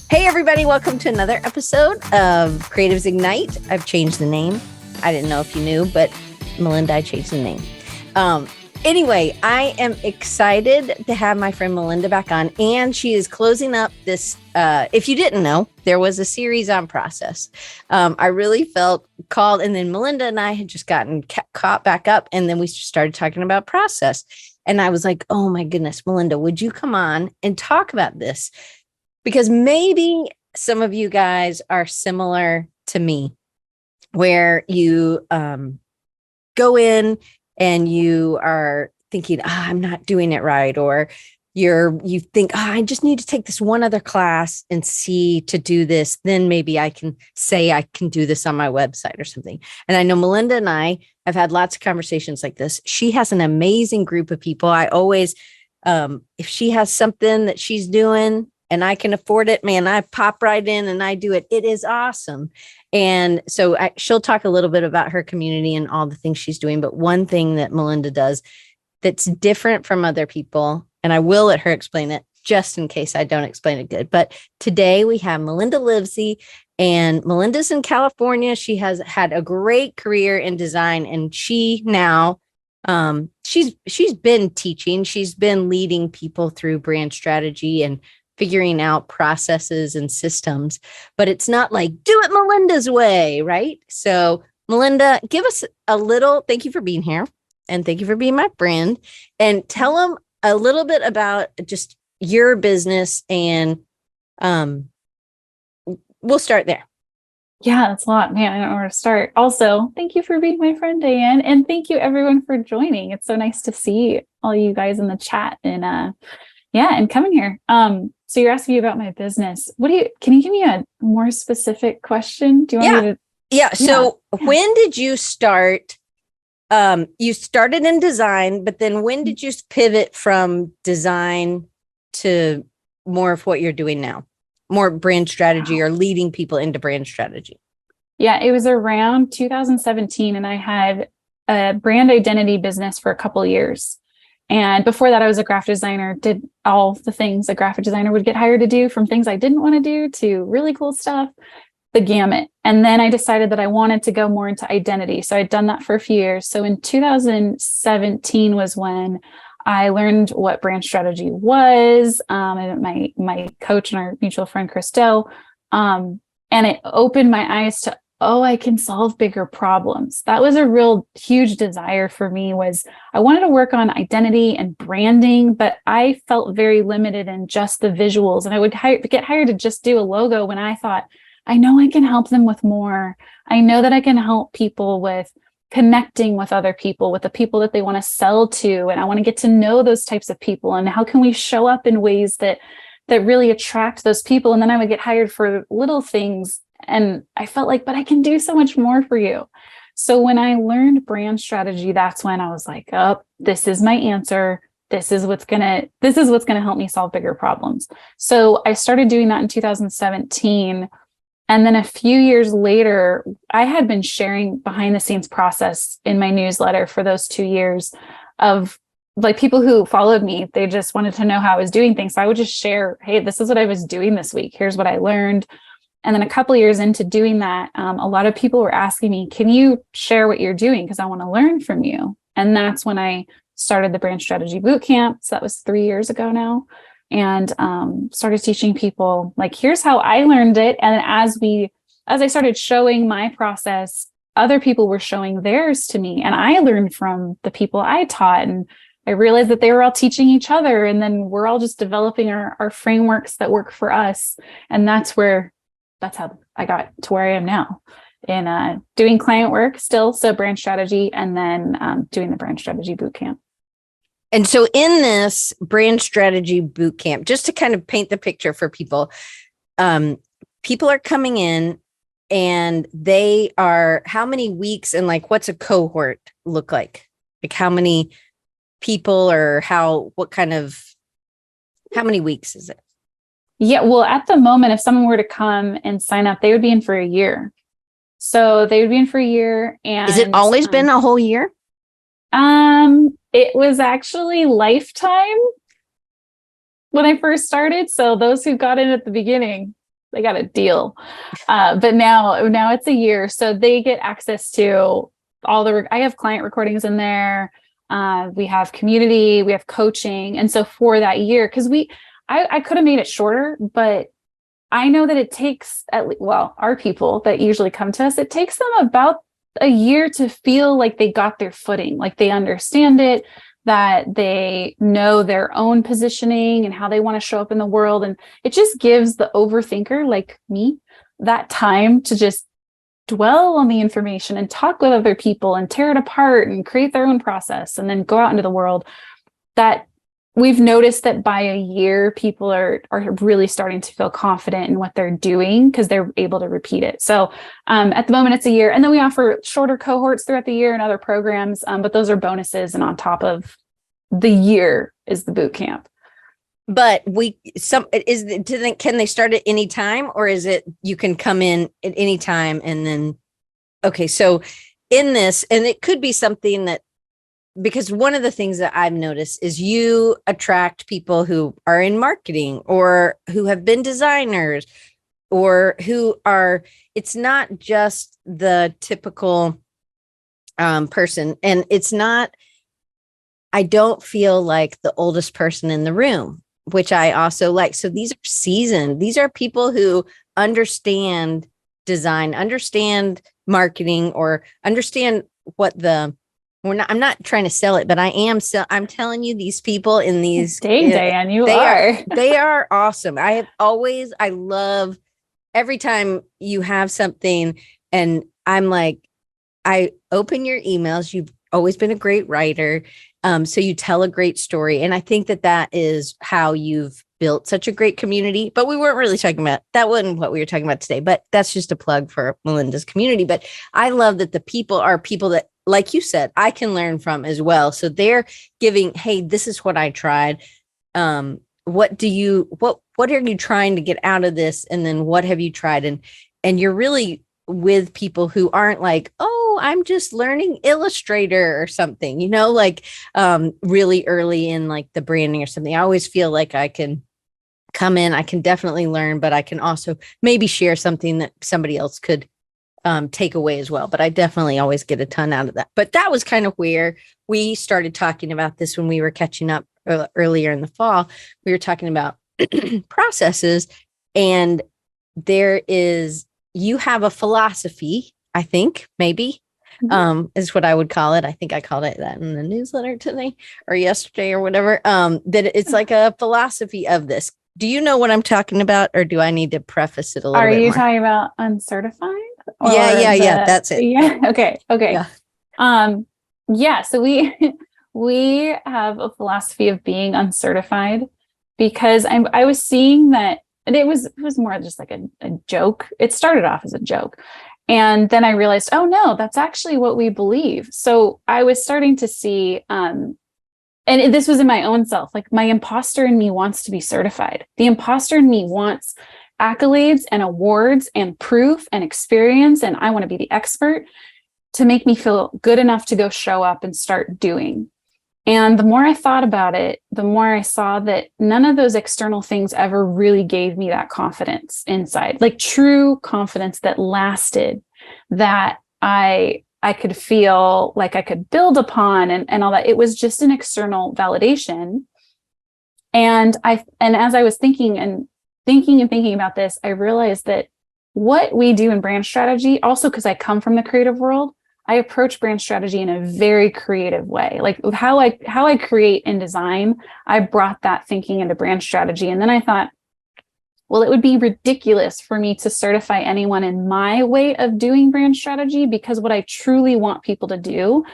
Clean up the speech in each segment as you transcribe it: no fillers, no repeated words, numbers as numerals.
Hey, everybody. Welcome to another episode of Creatives Ignite. I've changed the name. I didn't know if you knew, but Melinda, I changed the name. Anyway, I am excited to have my friend Melinda back on, and she is closing up this. If you didn't know, there was a series on process. I really felt called, and then Melinda and I had just gotten caught back up, and then we started talking about process. And I was like, oh my goodness, Melinda, would you come on and talk about this? Because maybe some of you guys are similar to me, where you go in and you are thinking, I'm not doing it right. Or you think, I just need to take this one other class and see to do this. Then maybe I can say I can do this on my website or something. And I know Melinda and I have had lots of conversations like this. She has an amazing group of people. I always, if she has something that she's doing and I can afford it, man, I pop right in and I do it. It is awesome. And so she'll talk a little bit about her community and all the things she's doing. But one thing that Melinda does that's different from other people, and I will let her explain it just in case I don't explain it good. But today we have Melinda Livsey, and Melinda's in California. She has had a great career in design, and she now she's been teaching. She's been leading people through brand strategy and figuring out processes and systems, but it's not like do it Melinda's way, right? So Melinda, give us a little, thank you for being here and thank you for being my friend, and tell them a little bit about just your business, and we'll start there. Yeah, that's a lot, man. I don't know where to start. Also, thank you for being my friend, Diane. And thank you everyone for joining. It's so nice to see all you guys in the chat and and coming here. So you're asking me about my business. Can you give me a more specific question? Do you want me to? Yeah. So when did you start? You started in design, but then when did you pivot from design to more of what you're doing now? More brand strategy or leading people into brand strategy? Yeah, it was around 2017 and I had a brand identity business for a couple of years. And before that, I was a graphic designer, did all the things a graphic designer would get hired to do, from things I didn't want to do to really cool stuff, the gamut. And then I decided that I wanted to go more into identity. So I'd done that for a few years. So in 2017 was when I learned what brand strategy was. And my coach and our mutual friend, Christo, and it opened my eyes to, I can solve bigger problems. That was a real huge desire for me. Was I wanted to work on identity and branding, but I felt very limited in just the visuals. And I would get hired to just do a logo when I thought, I know I can help them with more. I know that I can help people with connecting with other people, with the people that they want to sell to. And I want to get to know those types of people. And how can we show up in ways that really attract those people? And then I would get hired for little things. And I felt like, but I can do so much more for you. So when I learned brand strategy, that's when I was like, this is my answer. This is what's gonna help me solve bigger problems. So I started doing that in 2017. And then a few years later, I had been sharing behind the scenes process in my newsletter for those 2 years of like people who followed me. They just wanted to know how I was doing things. So I would just share, hey, this is what I was doing this week. Here's what I learned. And then a couple of years into doing that, a lot of people were asking me, can you share what you're doing? Because I want to learn from you. And that's when I started the Brand Strategy Bootcamp. So that was 3 years ago now. And started teaching people, like, here's how I learned it. And as I started showing my process, other people were showing theirs to me. And I learned from the people I taught. And I realized that they were all teaching each other. And then we're all just developing our frameworks that work for us. And that's how I got to where I am now, in doing client work still, so brand strategy, and then doing the Brand Strategy Bootcamp. And so in this Brand Strategy Bootcamp, just to kind of paint the picture for people, people are coming in and they are, how many weeks, and like, what's a cohort look like? Like how many people, or how many weeks is it? Yeah, well, at the moment, if someone were to come and sign up, they would be in for a year. So they would be in for a year. And has it always been a whole year? It was actually lifetime when I first started. So those who got in at the beginning, they got a deal. But now it's a year. So they get access to I have client recordings in there. We have community, we have coaching. And so for that year, because I could have made it shorter, but I know that it takes our people that usually come to us, it takes them about a year to feel like they got their footing, like they understand it, that they know their own positioning and how they want to show up in the world. And it just gives the overthinker like me that time to just dwell on the information and talk with other people and tear it apart and create their own process and then go out into the world. That we've noticed that by a year, people are really starting to feel confident in what they're doing because they're able to repeat it. So at the moment, it's a year. And then we offer shorter cohorts throughout the year and other programs, but those are bonuses. And on top of the year is the boot camp. But can they start at any time, or is it you can come in at any time and then, okay. So in this, and it could be something that, because one of the things that I've noticed is you attract people who are in marketing or who have been designers or who are, it's not just the typical person. And it's not, I don't feel like the oldest person in the room, which I also like. So these are seasoned. These are people who understand design, understand marketing, or understand what I'm not trying to sell it, but I'm telling you, these people in these Dan, they are awesome. I love every time you have something and I'm like, I open your emails. You've always been a great writer. So you tell a great story. And I think that is how you've built such a great community, but we weren't really talking about, that wasn't what we were talking about today, but that's just a plug for Melinda's community. But I love that the people are people that, like you said, I can learn from as well. So they're giving, hey, this is what I tried. What are you trying to get out of this? And then what have you tried? And you're really with people who aren't like, oh, I'm just learning Illustrator or something, like really early in like the branding or something. I always feel like I can come in, I can definitely learn, but I can also maybe share something that somebody else could take away as well. But I definitely always get a ton out of that. But that was kind of where we started talking about this when we were catching up earlier in the fall. We were talking about processes, and you have a philosophy, I think, maybe, is what I would call it. I think I called it that in the newsletter today or yesterday or whatever, that it's like a philosophy of this. Do you know what I'm talking about, or do I need to preface it a little bit more? Are you talking about uncertified? Yeah. That's it. Yeah. Okay. Yeah. So we have a philosophy of being uncertified because I was seeing that, and it was more just like a joke. It started off as a joke. And then I realized, oh no, that's actually what we believe. So I was starting to see, and this was in my own self, like my imposter in me wants to be certified. The imposter in me wants accolades and awards and proof and experience. And I want to be the expert to make me feel good enough to go show up and start doing. And the more I thought about it, the more I saw that none of those external things ever really gave me that confidence inside, like true confidence that lasted, that I could feel like I could build upon and all that. It was just an external validation. And as I was thinking about this, I realized that what we do in brand strategy, also because I come from the creative world, I approach brand strategy in a very creative way. Like how I create and design, I brought that thinking into brand strategy. And then I thought, well, it would be ridiculous for me to certify anyone in my way of doing brand strategy, because what I truly want people to do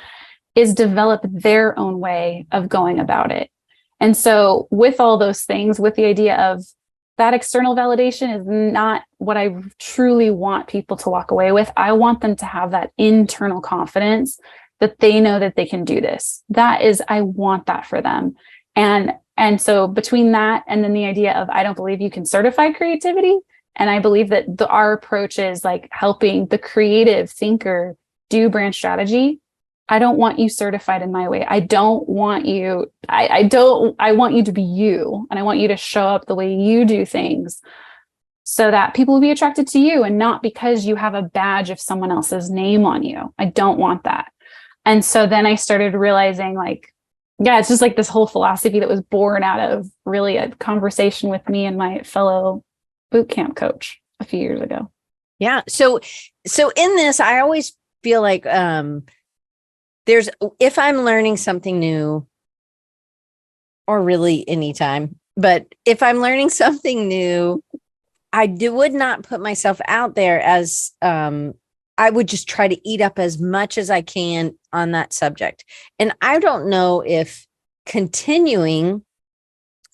is develop their own way of going about it. And so with all those things, with the idea of that external validation is not what I truly want people to walk away with. I want them to have that internal confidence that they know that they can do this. I want that for them. And so between that and then the idea of, I don't believe you can certify creativity. And I believe that our approach is like helping the creative thinker do brand strategy. I don't want you certified in my way. I want you to be you. And I want you to show up the way you do things. so that people will be attracted to you and not because you have a badge of someone else's name on you. I don't want that. And so then I started realizing like, yeah, it's just like this whole philosophy that was born out of really a conversation with me and my fellow boot camp coach a few years ago. Yeah. So in this, I always feel like if I'm learning something new, or really anytime, but if I'm learning something new, I would not put myself out there as I would just try to eat up as much as I can on that subject. And I don't know if continuing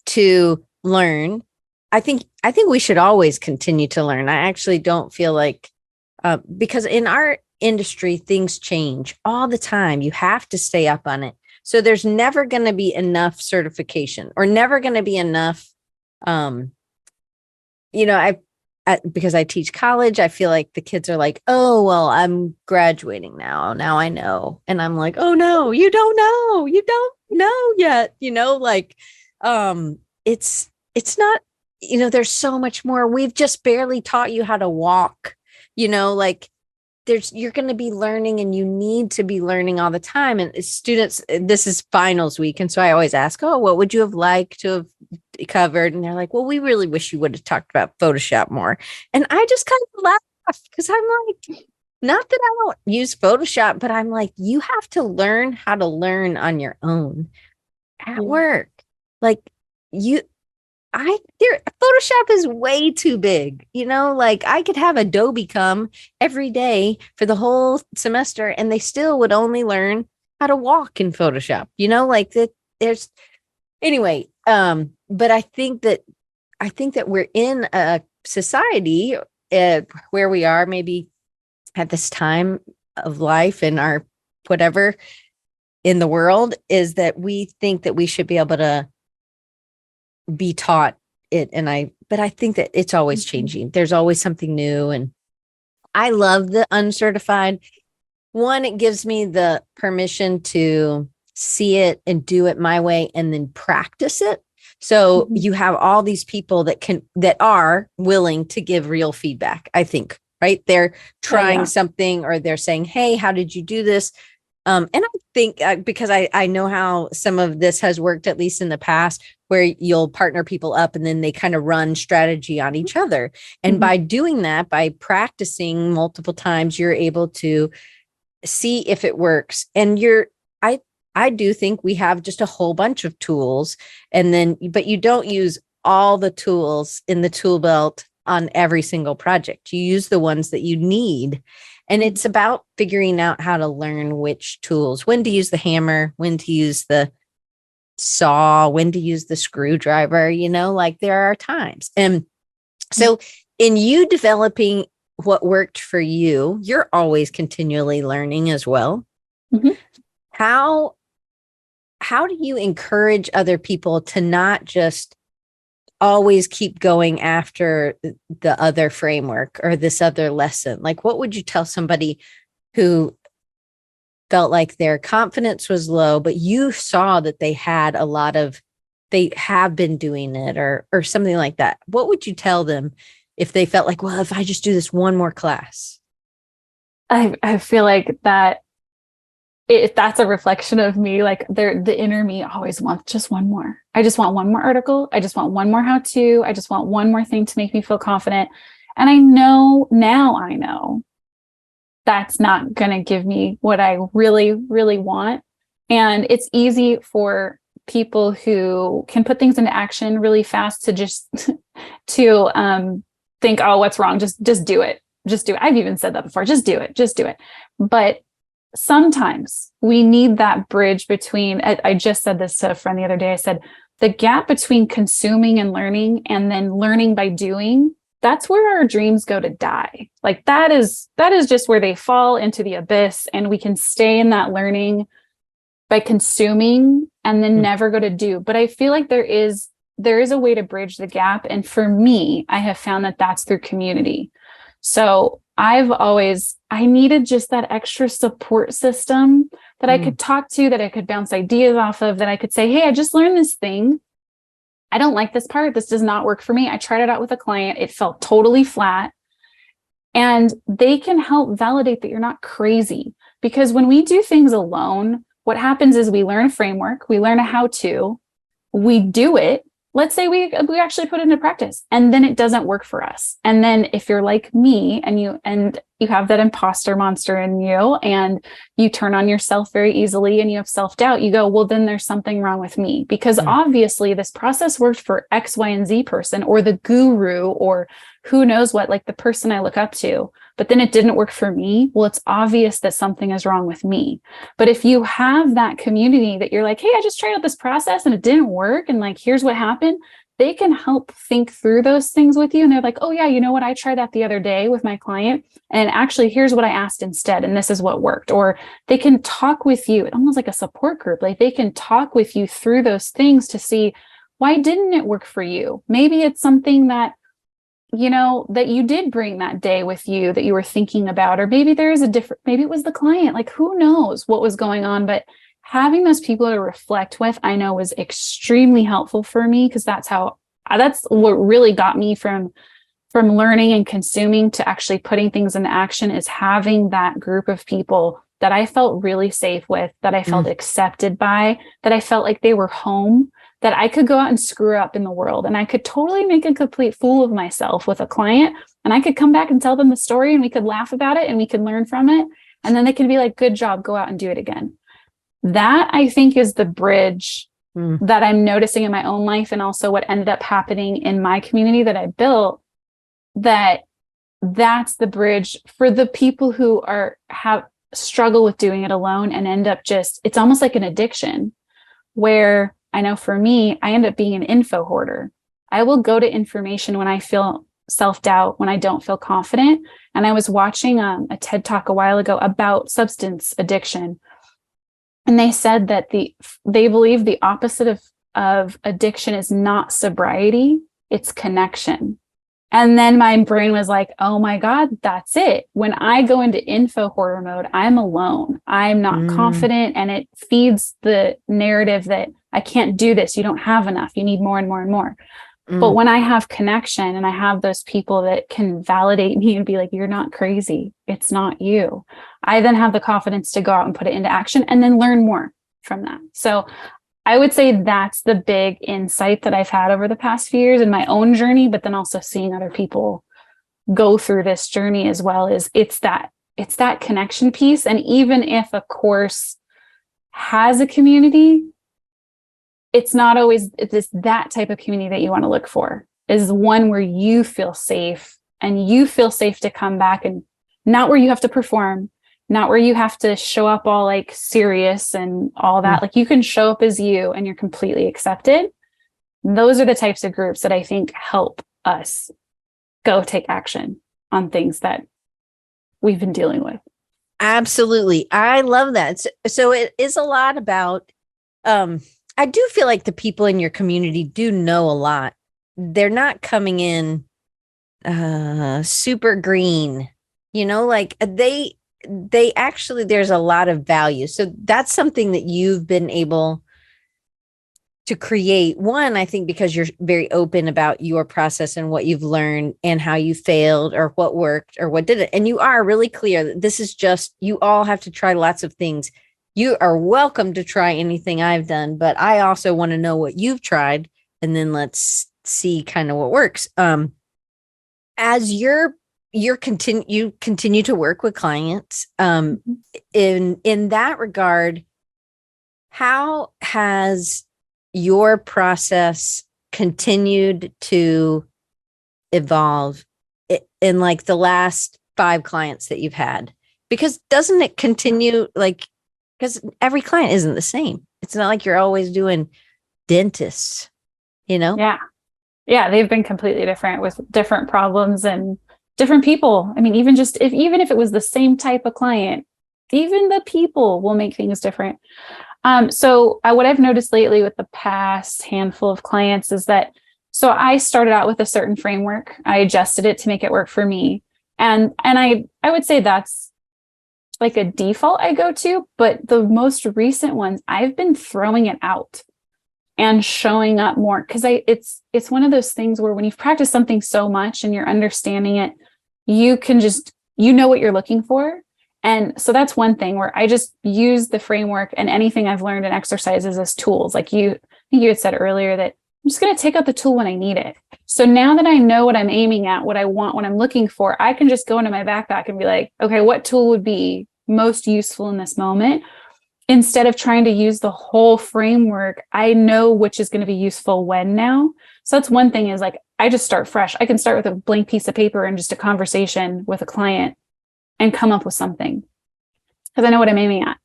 to learn, I think we should always continue to learn. I actually don't feel like, because in our industry, things change all the time. You have to stay up on it. So there's never going to be enough certification or never going to be enough, because I teach college, I feel like the kids are like, oh, well, I'm graduating now. Now I know. And I'm like, oh, no, you don't know. You don't know yet. It's not, there's so much more. We've just barely taught you how to walk, you're going to be learning and you need to be learning all the time. And students, this is finals week. And so I always ask, oh, what would you have liked to have covered? And they're like, well, we really wish you would have talked about Photoshop more. And I just kind of laugh because I'm like, not that I don't use Photoshop, but I'm like, you have to learn how to learn on your own at work. Like Photoshop is way too big, I could have Adobe come every day for the whole semester and they still would only learn how to walk in Photoshop, anyway. But I think that we're in a society where we are maybe at this time of life in our whatever in the world is that we think that we should be able to be taught it. But I think that it's always changing. There's always something new. And I love the uncertified one. It gives me the permission to see it and do it my way and then practice it. So you have all these people that are willing to give real feedback, I think, right? They're trying something or they're saying, hey, how did you do this? And I think because I know how some of this has worked, at least in the past, where you'll partner people up and then they kind of run strategy on each other. And by doing that, by practicing multiple times, you're able to see if it works. And I do think we have just a whole bunch of tools but you don't use all the tools in the tool belt on every single project. You use the ones that you need. And it's about figuring out how to learn which tools, when to use the hammer, when to use the saw, when to use the screwdriver, there are times. And so in you developing what worked for you, you're always continually learning as well. How do you encourage other people to not just always keep going after the other framework or this other lesson? Like, what would you tell somebody who felt like their confidence was low, but you saw that they had they have been doing it or something like that? What would you tell them if they felt like, well, if I just do this one more class? I feel like that that's a reflection of me. Like the inner me always wants just one more. I just want one more article. I just want one more how-to. I just want one more thing to make me feel confident. And I know that's not going to give me what I really, really want. And it's easy for people who can put things into action really fast to just think, oh, what's wrong? Just do it. Just do it. I've even said that before. Just do it. Just do it. But sometimes we need that bridge between, I just said this to a friend the other day. I said, the gap between consuming and learning and then learning by doing, that's where our dreams go to die. Like that is just where they fall into the abyss, and we can stay in that learning by consuming and then never go to do. But I feel like there is a way to bridge the gap. And for me, I have found that that's through community. So I needed just that extra support system that I could talk to, that I could bounce ideas off of, that I could say, hey, I just learned this thing. I don't like this part. This does not work for me. I tried it out with a client. It felt totally flat. And they can help validate that you're not crazy. Because when we do things alone, what happens is we learn a framework, we learn a how-to, we do it. Let's say we actually put it into practice and then it doesn't work for us. And then if you're like me and you have that imposter monster in you and you turn on yourself very easily and you have self-doubt, you go, well, then there's something wrong with me, because obviously this process worked for X, Y, and Z person, or the guru, or who knows what, like the person I look up to, but then it didn't work for me. Well, it's obvious that something is wrong with me. But if you have that community that you're like, hey, I just tried out this process and it didn't work, and like, here's what happened, they can help think through those things with you. And they're like, oh yeah, you know what? I tried that the other day with my client, and actually here's what I asked instead. And this is what worked. Or they can talk with you, almost like a support group. Like they can talk with you through those things to see, why didn't it work for you? Maybe it's something that, you know, that you did bring that day with you that you were thinking about, or maybe there is maybe it was the client, like who knows what was going on. But having those people to reflect with, I know, was extremely helpful for me, because that's what really got me from learning and consuming to actually putting things into action, is having that group of people that I felt really safe with, that I felt accepted by, that I felt like they were home, that I could go out and screw up in the world, and I could totally make a complete fool of myself with a client, and I could come back and tell them the story, and we could laugh about it and we could learn from it. And then they could be like, good job, go out and do it again. That, I think, is the bridge that I'm noticing in my own life, and also what ended up happening in my community that I built, that's the bridge for the people who have struggle with doing it alone and end up it's almost like an addiction, where I know for me, I end up being an info hoarder. I will go to information when I feel self-doubt, when I don't feel confident. And I was watching a TED Talk a while ago about substance addiction. And they said that they believe the opposite of addiction is not sobriety, it's connection. And then my brain was like, oh my God, that's it. When I go into info hoarder mode, I'm alone. I'm not confident. And it feeds the narrative that I can't do this. You don't have enough. You need more and more and more. But when I have connection and I have those people that can validate me and be like, you're not crazy, it's not you, I then have the confidence to go out and put it into action and then learn more from that. So I would say that's the big insight that I've had over the past few years in my own journey, but then also seeing other people go through this journey as well, is it's that connection piece. And even if a course has a community, it's not always, it's that type of community that you want to look for, is one where you feel safe and you feel safe to come back, and not where you have to perform, not where you have to show up all like serious and all that. Like you can show up as you and you're completely accepted. Those are the types of groups that I think help us go take action on things that we've been dealing with. Absolutely. I love that. So it is a lot about, I do feel like the people in your community do know a lot. They're not coming in super green, like they actually, there's a lot of value. So that's something that you've been able to create. One, I think because you're very open about your process and what you've learned and how you failed or what worked or what didn't. And you are really clear that this is just, you all have to try lots of things. You are welcome to try anything I've done, but I also want to know what you've tried, and then let's see kind of what works. As you continue to work with clients, in that regard, how has your process continued to evolve in like the last 5 clients that you've had? Because doesn't it continue, because every client isn't the same. It's not like you're always doing dentists, Yeah. They've been completely different with different problems and different people. I mean, even if it was the same type of client, even the people will make things different. So what I've noticed lately with the past handful of clients is that, so I started out with a certain framework. I adjusted it to make it work for me. And I would say that's like a default I go to, but the most recent ones, I've been throwing it out. and showing up more. Cause it's one of those things where when you've practiced something so much and you're understanding it, you can just, you know what you're looking for. And so that's one thing where I just use the framework and anything I've learned in exercises as tools. Like I think you had said earlier that I'm just going to take out the tool when I need it. So now that I know what I'm aiming at, what I want, what I'm looking for, I can just go into my backpack and be like, okay, what tool would be most useful in this moment? Instead of trying to use the whole framework, I know which is going to be useful when now. So that's one thing, is like, I just start fresh. I can start with a blank piece of paper and just a conversation with a client and come up with something because I know what I'm aiming at.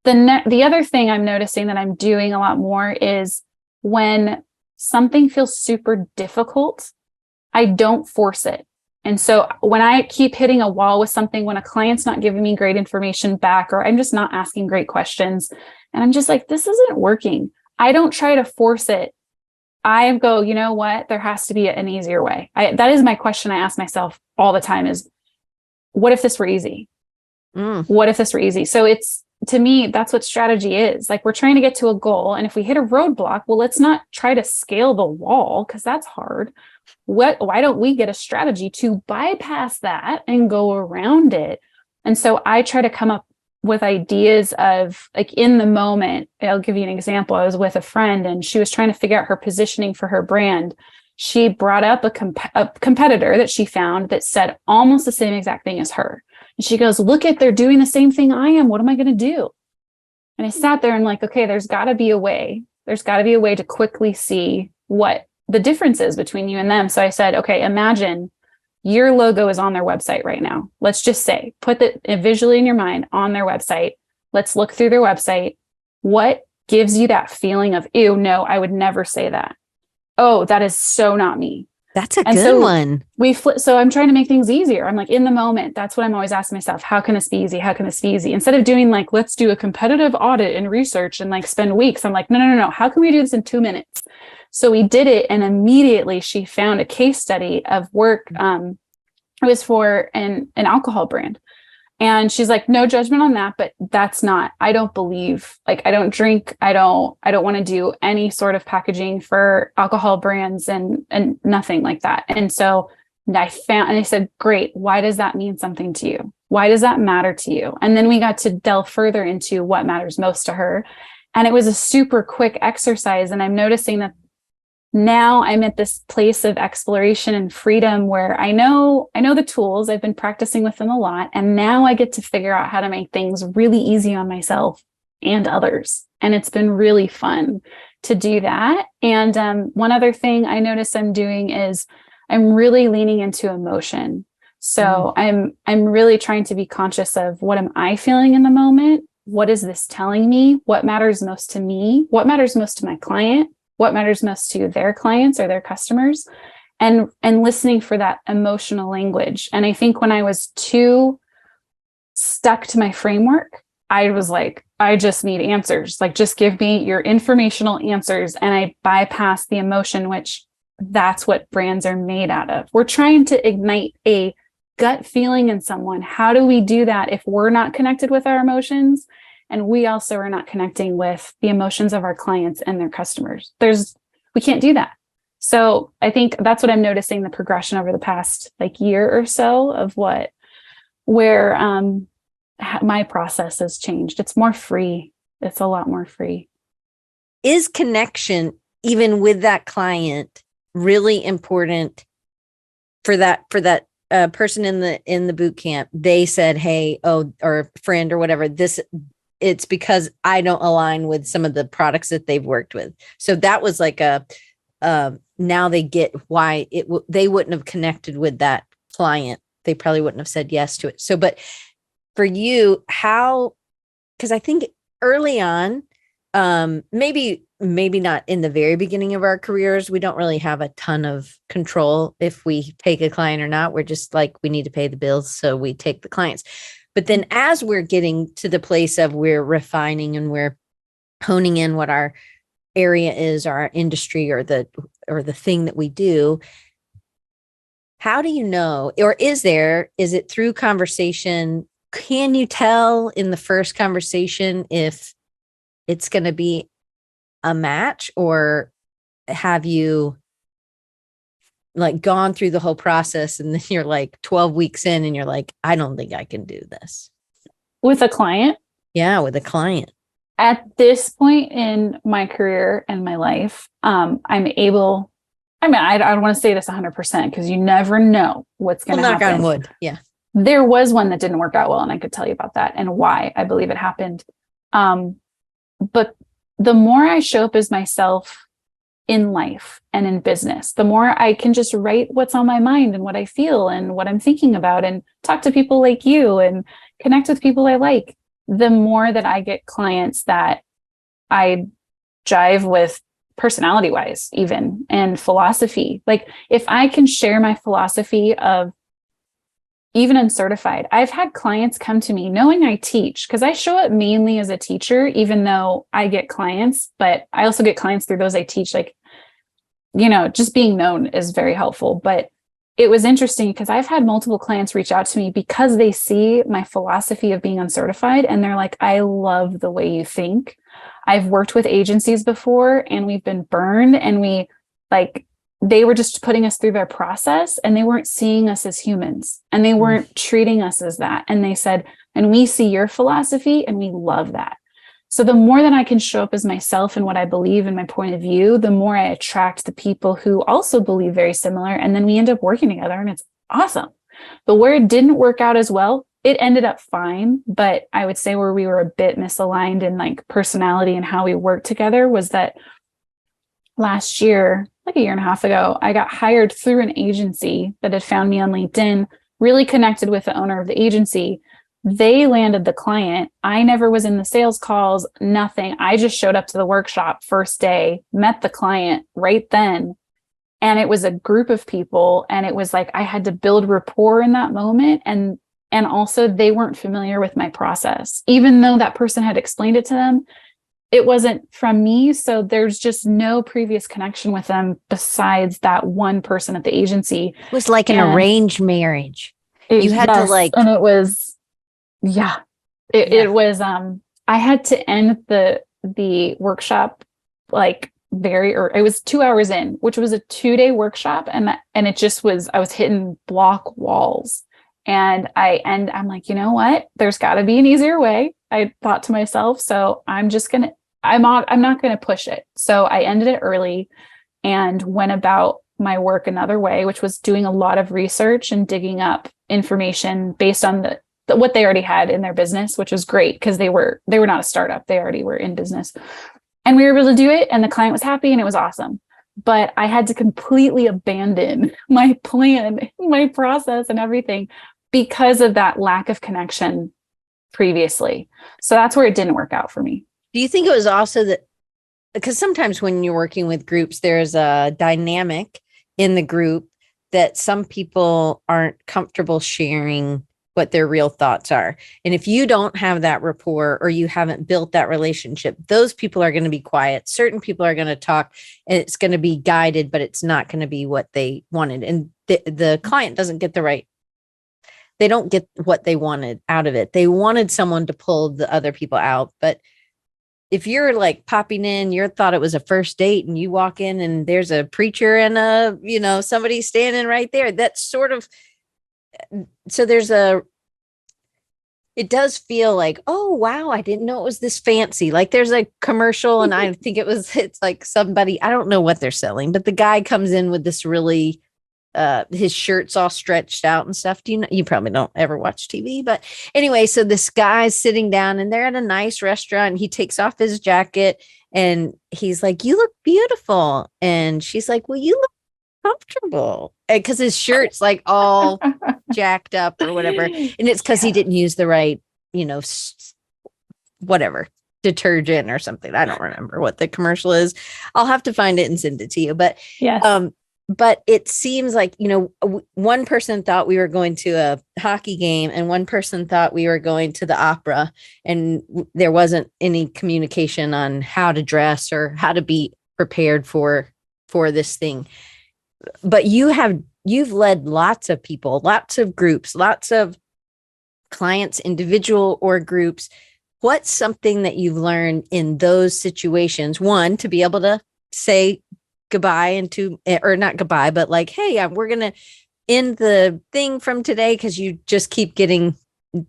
The other thing I'm noticing that I'm doing a lot more is when something feels super difficult, I don't force it. And so when I keep hitting a wall with something, when a client's not giving me great information back, or I'm just not asking great questions, and I'm just like, this isn't working, I don't try to force it. I go, you know what? There has to be an easier way. That is my question I ask myself all the time is, what if this were easy? What if this were easy? So it's, to me, that's what strategy is. Like, we're trying to get to a goal. And if we hit a roadblock, well, let's not try to scale the wall because that's hard. Why don't we get a strategy to bypass that and go around it? And so I try to come up with ideas of, like, in the moment. I'll give you an example. I was with a friend and she was trying to figure out her positioning for her brand. She brought up a competitor that she found that said almost the same exact thing as her. And she goes, look at, they're doing the same thing I am. What am I going to do? And I sat there and like, okay, there's got to be a way. There's got to be a way to quickly see what the difference is between you and them. So I said, okay, imagine your logo is on their website right now. Let's just say, put it visually in your mind on their website. Let's look through their website. What gives you that feeling of, ew, no, I would never say that. Oh, that is so not me. That's a good one. So I'm trying to make things easier. I'm like, in the moment, that's what I'm always asking myself. How can this be easy? How can this be easy? Instead of doing like, let's do a competitive audit and research and like spend weeks. I'm like, no. How can we do this in 2 minutes? So we did it. And immediately she found a case study of work. It was for an alcohol brand. And she's like, no judgment on that, but that's not, I don't believe, like, I don't drink. I don't want to do any sort of packaging for alcohol brands and nothing like that. And so I said, great. Why does that mean something to you? Why does that matter to you? And then we got to delve further into what matters most to her. And it was a super quick exercise. And I'm noticing that now I'm at this place of exploration and freedom where I know the tools. I've been practicing with them a lot. And now I get to figure out how to make things really easy on myself and others. And it's been really fun to do that. And one other thing I notice I'm doing is I'm really leaning into emotion. So I'm really trying to be conscious of, what am I feeling in the moment? What is this telling me? What matters most to me? What matters most to my client? What matters most to their clients or their customers, and listening for that emotional language. And I think when I was too stuck to my framework, I was like, I just need answers. Like, just give me your informational answers. And I bypassed the emotion, which that's what brands are made out of. We're trying to ignite a gut feeling in someone. How do we do that if we're not connected with our emotions? And we also are not connecting with the emotions of our clients and their customers. We can't do that. So I think that's what I'm noticing, the progression over the past like year or so of where my process has changed. It's more free. It's a lot more free. Is connection, even with that client, really important for that person in the boot camp? They said, hey, or friend or whatever, it's because I don't align with some of the products that they've worked with. So that was like now they get why they wouldn't have connected with that client. They probably wouldn't have said yes to it. So, but for you, because I think early on, maybe not in the very beginning of our careers, we don't really have a ton of control if we take a client or not. We're just like, we need to pay the bills, so we take the clients. But then as we're getting to the place of we're refining and we're honing in what our area is, or our industry, or the thing that we do, how do you know, or is it through conversation? Can you tell in the first conversation if it's going to be a match, or have you like gone through the whole process and then you're like 12 weeks in and you're like, I don't think I can do this? With a client? Yeah, with a client. At this point in my career and my life, I'm able, I don't want to say this 100% because you never know what's going to happen. Knock on wood. Yeah. There was one that didn't work out well, and I could tell you about that and why I believe it happened. But the more I show up as myself in life and in business, the more I can just write what's on my mind and what I feel and what I'm thinking about, and talk to people like you and connect with people I like, the more that I get clients that I jive with personality wise, even, and philosophy. Like if I can share my philosophy of even uncertified, I've had clients come to me knowing I teach, because I show up mainly as a teacher, even though I get clients, but I also get clients through those I teach. Like, just being known is very helpful. But it was interesting because I've had multiple clients reach out to me because they see my philosophy of being uncertified. And they're like, I love the way you think. I've worked with agencies before and we've been burned, and they were just putting us through their process and they weren't seeing us as humans and they weren't treating us as that. And they said, and we see your philosophy and we love that. So the more that I can show up as myself and what I believe and my point of view, the more I attract the people who also believe very similar. And then we end up working together and it's awesome. But where it didn't work out as well, it ended up fine. But I would say where we were a bit misaligned in like personality and how we worked together was that last year, like a year and a half ago, I got hired through an agency that had found me on LinkedIn, really connected with the owner of the agency. They landed the client. I never was in the sales calls, nothing. I just showed up to the workshop first day, met the client right then. And it was a group of people. And it was like, I had to build rapport in that moment. And also they weren't familiar with my process, even though that person had explained it to them. It wasn't from me. So there's just no previous connection with them besides that one person at the agency. It was like an arranged marriage. You had to and it was, it was, I had to end the workshop like it was 2 hours in, which was a 2-day workshop. And it just was, I was hitting block walls, and I'm like, you know what, there's gotta be an easier way. I thought to myself, so I'm not going to push it. So I ended it early and went about my work another way, which was doing a lot of research and digging up information based on what they already had in their business, which was great because they were not a startup. They already were in business, and we were able to do it. And the client was happy and it was awesome. But I had to completely abandon my plan, my process and everything because of that lack of connection previously. So that's where it didn't work out for me. Do you think it was also that, because sometimes when you're working with groups, there's a dynamic in the group that some people aren't comfortable sharing what their real thoughts are. And if you don't have that rapport or you haven't built that relationship, those people are going to be quiet. Certain people are going to talk and it's going to be guided, but it's not going to be what they wanted. And the client doesn't get they don't get what they wanted out of it. They wanted someone to pull the other people out, but if you're like popping in, you thought it was a first date and you walk in and there's a preacher and somebody standing right there, that's sort of, so it does feel like, oh, wow, I didn't know it was this fancy. Like there's a commercial and I think it's like somebody, I don't know what they're selling, but the guy comes in with this really, his shirt's all stretched out and stuff. You probably don't ever watch TV, but anyway, so this guy's sitting down and they're at a nice restaurant and he takes off his jacket and he's like, you look beautiful. And she's like, well, you look comfortable. Because his shirt's like all jacked up or whatever. And it's because he didn't use the right, whatever, detergent or something. I don't remember what the commercial is. I'll have to find it and send it to you. But but it seems like, one person thought we were going to a hockey game and one person thought we were going to the opera, and there wasn't any communication on how to dress or how to be prepared for this thing. But you've led lots of people, lots of groups, lots of clients, individual or groups. what's something that you've learned in those situations? One, to be able to say goodbye, and to, or not goodbye, but like, hey, we're going to end the thing from today, because you just keep getting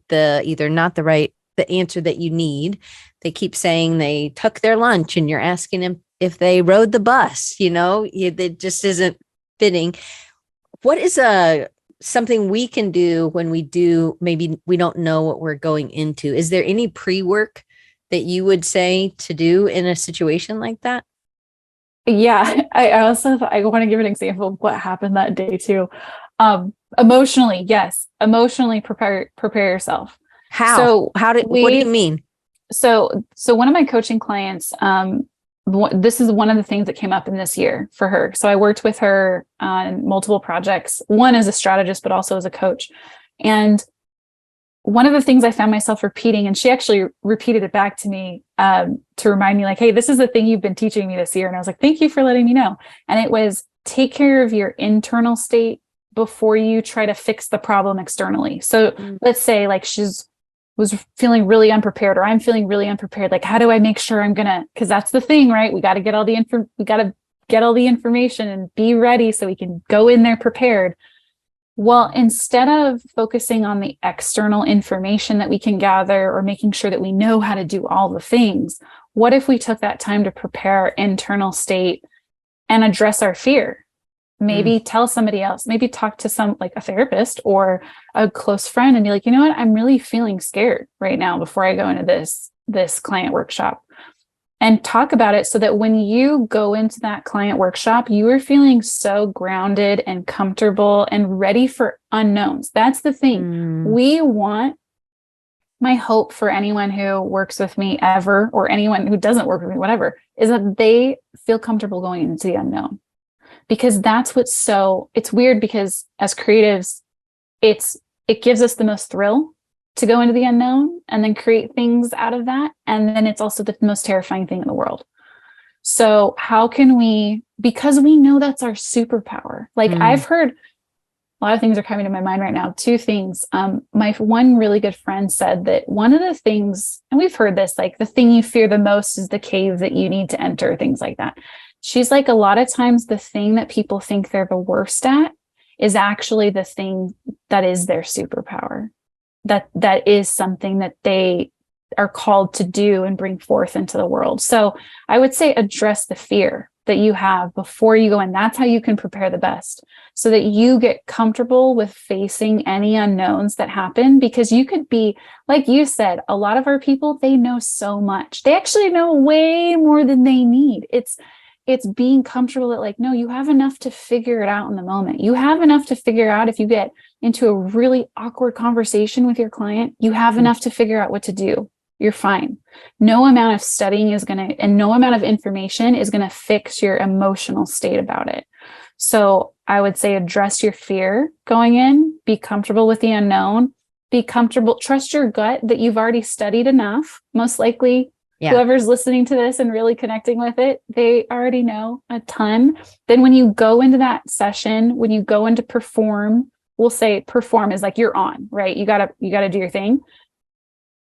the either not the answer that you need. They keep saying they took their lunch and you're asking them if they rode the bus, it just isn't fitting. What is something we can do when maybe we don't know what we're going into? Is there any pre-work that you would say to do in a situation like that? Yeah, I also I want to give an example of what happened that day too. Emotionally, yes, emotionally prepare yourself. How? So What do you mean? So one of my coaching clients, this is one of the things that came up in this year for her. So I worked with her on multiple projects, one as a strategist, but also as a coach. And one of the things I found myself repeating, and she actually repeated it back to me to remind me, like, hey, this is the thing you've been teaching me this year. And I was like, thank you for letting me know. And it was, take care of your internal state before you try to fix the problem externally. So let's say like was feeling really unprepared, or I'm feeling really unprepared. Like, how do I make sure because that's the thing, right? We got to get all the information and be ready so we can go in there prepared. Well, instead of focusing on the external information that we can gather or making sure that we know how to do all the things, what if we took that time to prepare our internal state and address our fear? Maybe tell somebody else, maybe talk to like a therapist or a close friend and be like, you know what, I'm really feeling scared right now before I go into this client workshop, and talk about it so that when you go into that client workshop, you are feeling so grounded and comfortable and ready for unknowns. That's the thing. My hope for anyone who works with me ever, or anyone who doesn't work with me, whatever, is that they feel comfortable going into the unknown. Because that's it's weird, because as creatives, it gives us the most thrill to go into the unknown and then create things out of that. And then it's also the most terrifying thing in the world. So how can because we know that's our superpower. Like I've heard a lot of things are coming to my mind right now. Two things. My one really good friend said that one of the things, and we've heard this, like the thing you fear the most is the cave that you need to enter, things like that. She's like, a lot of times the thing that people think they're the worst at is actually the thing that is their superpower. That is something that they are called to do and bring forth into the world. So I would say address the fear that you have before you go in. That's how you can prepare the best, so that you get comfortable with facing any unknowns that happen. Because you could be, like you said, a lot of our people, they know so much. They actually know way more than they need. It's being comfortable that, like, no, you have enough to figure it out in the moment. You have enough to figure out if you get into a really awkward conversation with your client, you have enough to figure out what to do. You're fine. No amount of studying and no amount of information is going to fix your emotional state about it. So I would say address your fear going in, be comfortable with the unknown, be comfortable, trust your gut that you've already studied enough. Most likely, whoever's listening to this and really connecting with it, they already know a ton. Then when you go into that session, when you go into perform, we'll say perform is like you're on, right? You gotta do your thing.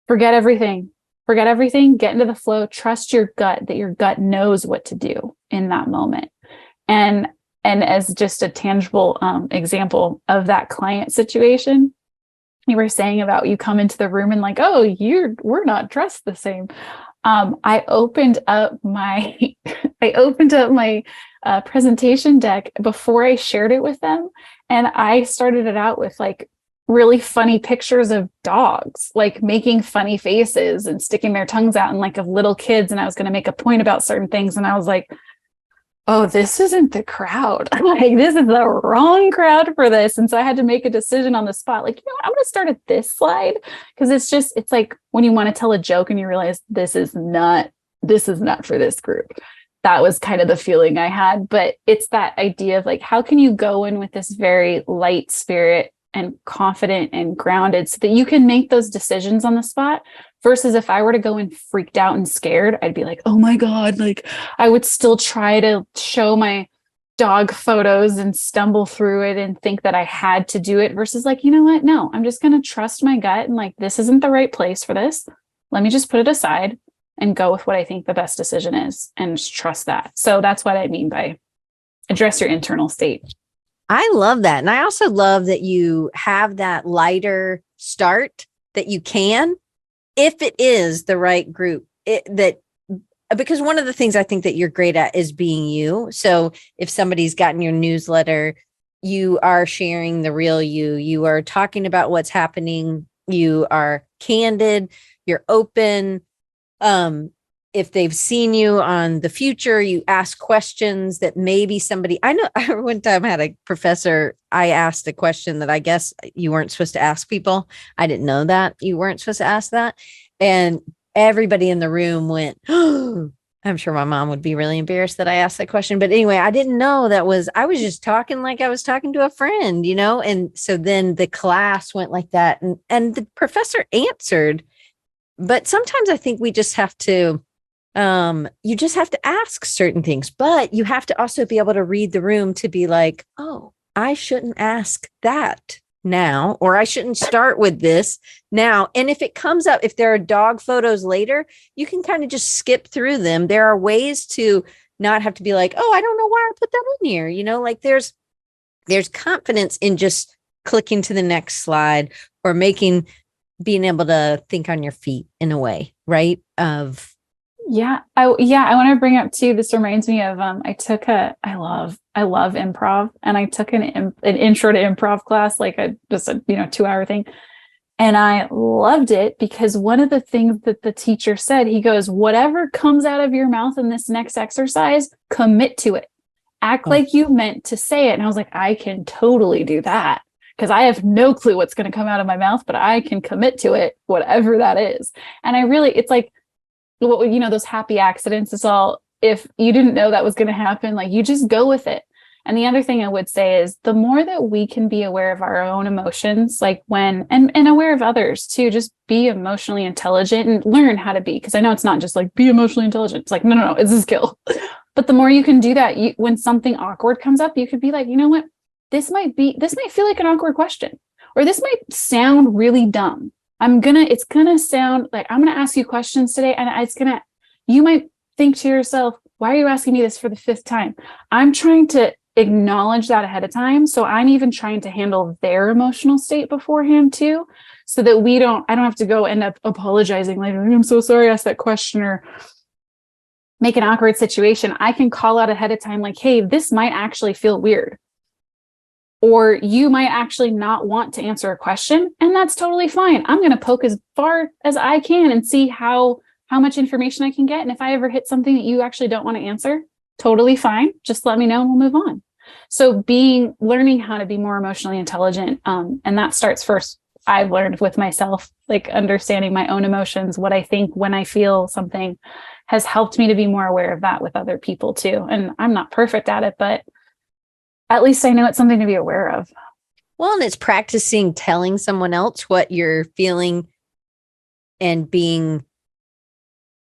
Forget everything, get into the flow, trust your gut that your gut knows what to do in that moment. And as just a tangible example of that client situation, you were saying about you come into the room and like, oh, we're not dressed the same. I opened up my presentation deck before I shared it with them. And I started it out with like really funny pictures of dogs, like making funny faces and sticking their tongues out, and like of little kids. And I was going to make a point about certain things. And I was like, oh, this isn't the crowd. Like, this is the wrong crowd for this. And so I had to make a decision on the spot. Like, I'm going to start at this slide. Cause it's like when you want to tell a joke and you realize this is not for this group. That was kind of the feeling I had, but it's that idea of like, how can you go in with this very light spirit and confident and grounded so that you can make those decisions on the spot, versus if I were to go in freaked out and scared, I'd be like, oh my God, like I would still try to show my dog photos and stumble through it and think that I had to do it, versus like, you know what? No, I'm just going to trust my gut and like, this isn't the right place for this. let me just put it aside and go with what I think the best decision is and just trust that. So that's what I mean by address your internal state. I love that. And I also love that you have that lighter start that you can, if it is the right group, because one of the things I think that you're great at is being you. So if somebody's gotten your newsletter, you are sharing the real you, you are talking about what's happening, you are candid, you're open. If they've seen you on the future, you ask questions that maybe somebody, I know one time I had a professor, I asked a question that I guess you weren't supposed to ask people. I didn't know that you weren't supposed to ask that. And everybody in the room went, oh, I'm sure my mom would be really embarrassed that I asked that question. But anyway, I didn't know I was just talking like I was talking to a friend, And so then the class went like that and the professor answered. But sometimes I think we just have to, you just have to ask certain things, but you have to also be able to read the room to be like, oh, I shouldn't ask that now, or I shouldn't start with this now. And if it comes up, if there are dog photos later, you can kind of just skip through them. There are ways to not have to be like, oh, I don't know why I put that in here. Like there's confidence in just clicking to the next slide or being able to think on your feet in a way, right? I want to bring up too, this reminds me of, I love improv, and I took an intro to improv class, like just a 2-hour thing. And I loved it because one of the things that the teacher said, he goes, whatever comes out of your mouth in this next exercise, commit to it. Act like you meant to say it. And I was like, I can totally do that because I have no clue what's going to come out of my mouth, but I can commit to it, whatever that is. And it's like, those happy accidents. It's all, if you didn't know that was going to happen, like you just go with it. And the other thing I would say is the more that we can be aware of our own emotions, like and aware of others too, just be emotionally intelligent and learn how to be. Cause I know it's not just like be emotionally intelligent. It's like, no, it's a skill. But the more you can do that, when something awkward comes up, you could be like, you know what, this might feel like an awkward question, or this might sound really dumb. It's gonna sound like I'm gonna ask you questions today, and you might think to yourself, why are you asking me this for the 5th time? I'm trying to acknowledge that ahead of time. So I'm even trying to handle their emotional state beforehand too, so that I don't have to go end up apologizing later. I'm so sorry I asked that question, or make an awkward situation. I can call out ahead of time, like, hey, this might actually feel weird. Or you might actually not want to answer a question, and that's totally fine. I'm going to poke as far as I can and see how much information I can get. And if I ever hit something that you actually don't want to answer, totally fine. Just let me know and we'll move on. So learning how to be more emotionally intelligent. And that starts first, I've learned with myself, like understanding my own emotions, what I think when I feel something has helped me to be more aware of that with other people too. And I'm not perfect at it, but at least I know it's something to be aware of. Well, and it's practicing telling someone else what you're feeling and being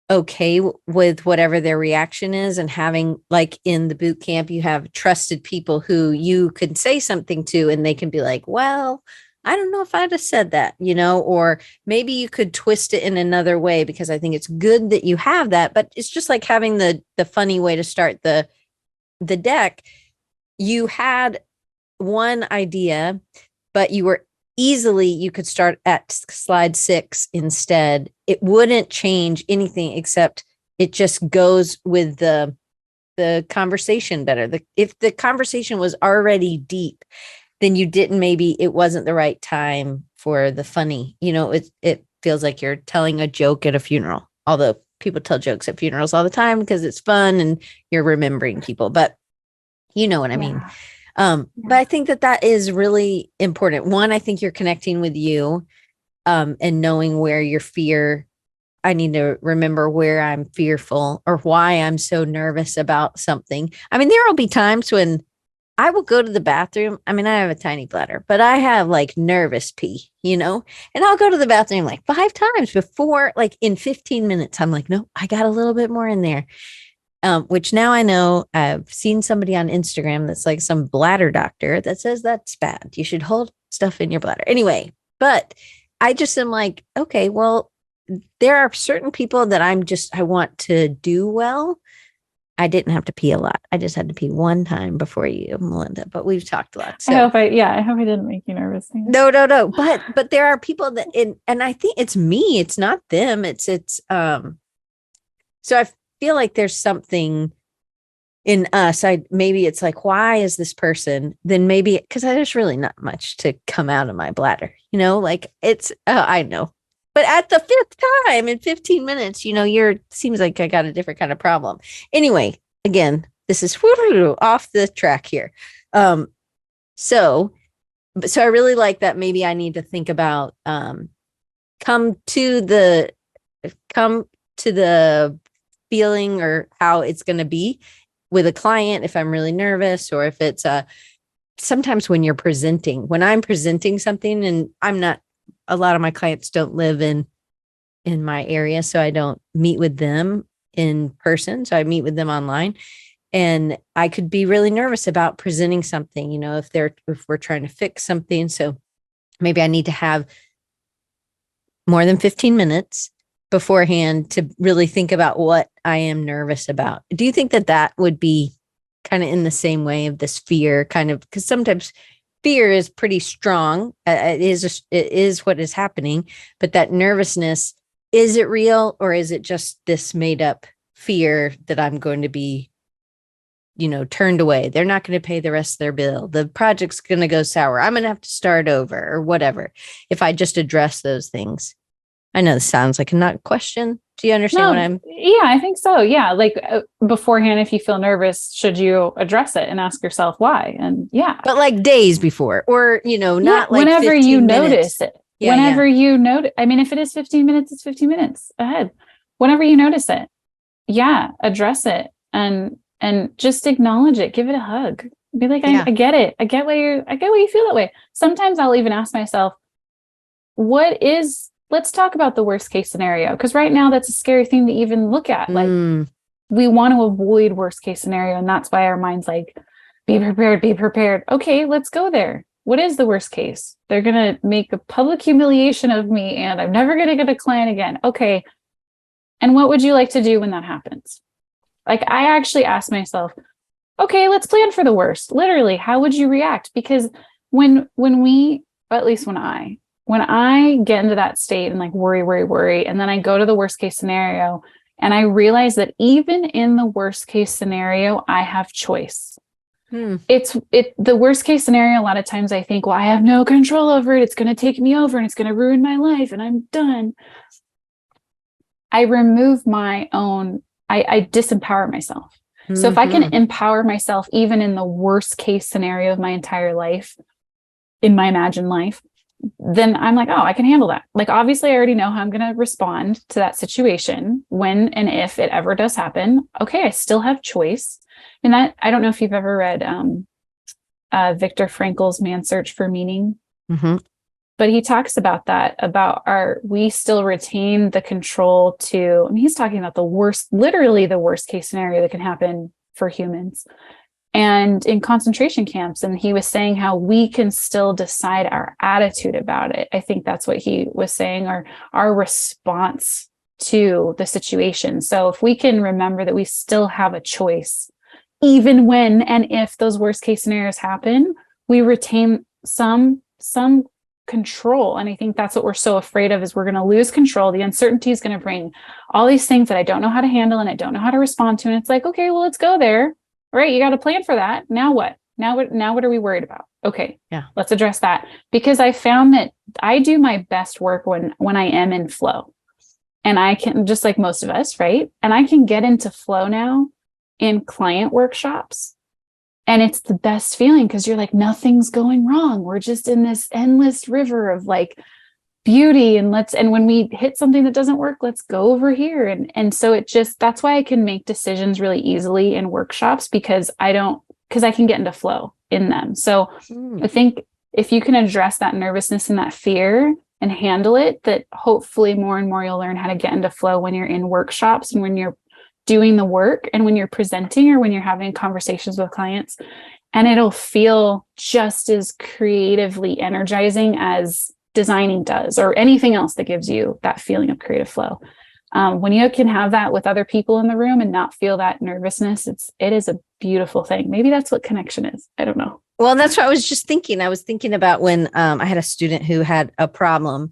okay with whatever their reaction is, and having, like in the boot camp, you have trusted people who you can say something to and they can be like, well, I don't know if I'd have said that, or maybe you could twist it in another way, because I think it's good that you have that. But it's just like having the funny way to start the deck. You had one idea, but you could start at slide 6 instead. It wouldn't change anything, except it just goes with the conversation better. If the conversation was already deep, then it wasn't the right time for the funny. It feels like you're telling a joke at a funeral, although people tell jokes at funerals all the time because it's fun and you're remembering people, but you know what I mean? But I think that is really important. One, I think you're connecting with you, and knowing where your fear, I need to remember where I'm fearful or why I'm so nervous about something. I mean, there will be times when I will go to the bathroom. I mean, I have a tiny bladder, but I have like nervous pee, and I'll go to the bathroom like 5 times before, like in 15 minutes, I'm like, no, I got a little bit more in there. Which now I know, I've seen somebody on Instagram that's like some bladder doctor that says that's bad. You should hold stuff in your bladder. Anyway, but I just am like, okay, well, there are certain people that I want to do well. I didn't have to pee a lot. I just had to pee one time before you, Melinda, but we've talked a lot. So I hope I didn't make you nervous. no. But there are people that and I think it's me, it's not them. So I feel like there's something in us. Maybe it's like, why is this person? Then maybe because there's really not much to come out of my bladder, like I know. But at the fifth time in 15 minutes, seems like I got a different kind of problem. Anyway, again, this is off the track here. So I really like that. Maybe I need to think about come to the feeling or how it's going to be with a client if I'm really nervous, or if it's sometimes when I'm presenting something, and a lot of my clients don't live in my area, so I don't meet with them in person. So I meet with them online, and I could be really nervous about presenting something, if we're trying to fix something. So maybe I need to have more than 15 minutes beforehand to really think about what I am nervous about. Do you think that would be kind of in the same way of this fear, kind of, because sometimes fear is pretty strong. It is what is happening, but that nervousness, is it real, or is it just this made up fear that I'm going to be, turned away? They're not going to pay the rest of their bill. The project's going to go sour. I'm going to have to start over, or whatever. If I just address those things. I know this sounds like a not question. Do you understand Yeah, I think so. Yeah. Like beforehand, if you feel nervous, should you address it and ask yourself why? And yeah. But like days before, or, not like whenever you notice it. Yeah, whenever you notice, I mean, if it is 15 minutes, it's 15 minutes ahead. Whenever you notice it, address it and just acknowledge it. Give it a hug. Be like, I get it. I get why you feel that way. Sometimes I'll even ask myself, let's talk about the worst case scenario. Because right now that's a scary thing to even look at. Like we want to avoid worst case scenario. And that's why our mind's like, be prepared, be prepared. Okay, let's go there. What is the worst case? They're going to make a public humiliation of me and I'm never going to get a client again. Okay. And what would you like to do when that happens? Like I actually asked myself, okay, let's plan for the worst. Literally, how would you react? Because when I get into that state and like worry, and then I go to the worst case scenario and I realize that even in the worst case scenario, I have choice. It's the worst case scenario. A lot of times I think, well, I have no control over it. It's going to take me over and it's going to ruin my life and I'm done. I remove my own, I disempower myself. So if I can empower myself, even in the worst case scenario of my entire life, in my imagined life, then I'm like, oh, I can handle that. Like, obviously I already know how I'm going to respond to that situation when and if it ever does happen. Okay. I still have choice. And that, I don't know if you've ever read Viktor Frankl's Man's Search for Meaning, but he talks about that, we still retain the control to, I mean, he's talking about literally the worst case scenario that can happen for humans. And in concentration camps, and he was saying how we can still decide our attitude about it. I think that's what he was saying, or our response to the situation. So if we can remember that we still have a choice, even when and if those worst case scenarios happen, we retain some control. And I think that's what we're so afraid of, is we're going to lose control. The uncertainty is going to bring all these things that I don't know how to handle and I don't know how to respond to. And it's like, okay, well, let's go there. All right, you got a plan for that. Now what? Now what are we worried about? Okay, let's address that. Because I found that I do my best work when I am in flow. And I can, just like most of us, right? And I can get into flow now in client workshops. And it's the best feeling because you're like, nothing's going wrong. We're just in this endless river of like beauty, and when we hit something that doesn't work, let's go over here. And so that's why I can make decisions really easily in workshops, because I can get into flow in them. So I think if you can address that nervousness and that fear and handle it, that hopefully more and more you'll learn how to get into flow when you're in workshops and when you're doing the work and when you're presenting or when you're having conversations with clients. And it'll feel just as creatively energizing as designing does, or anything else that gives you that feeling of creative flow. When you can have that with other people in the room and not feel that nervousness, it is a beautiful thing. Maybe that's what connection is. I don't know. Well, that's what I was just thinking. I was thinking about when I had a student who had a problem.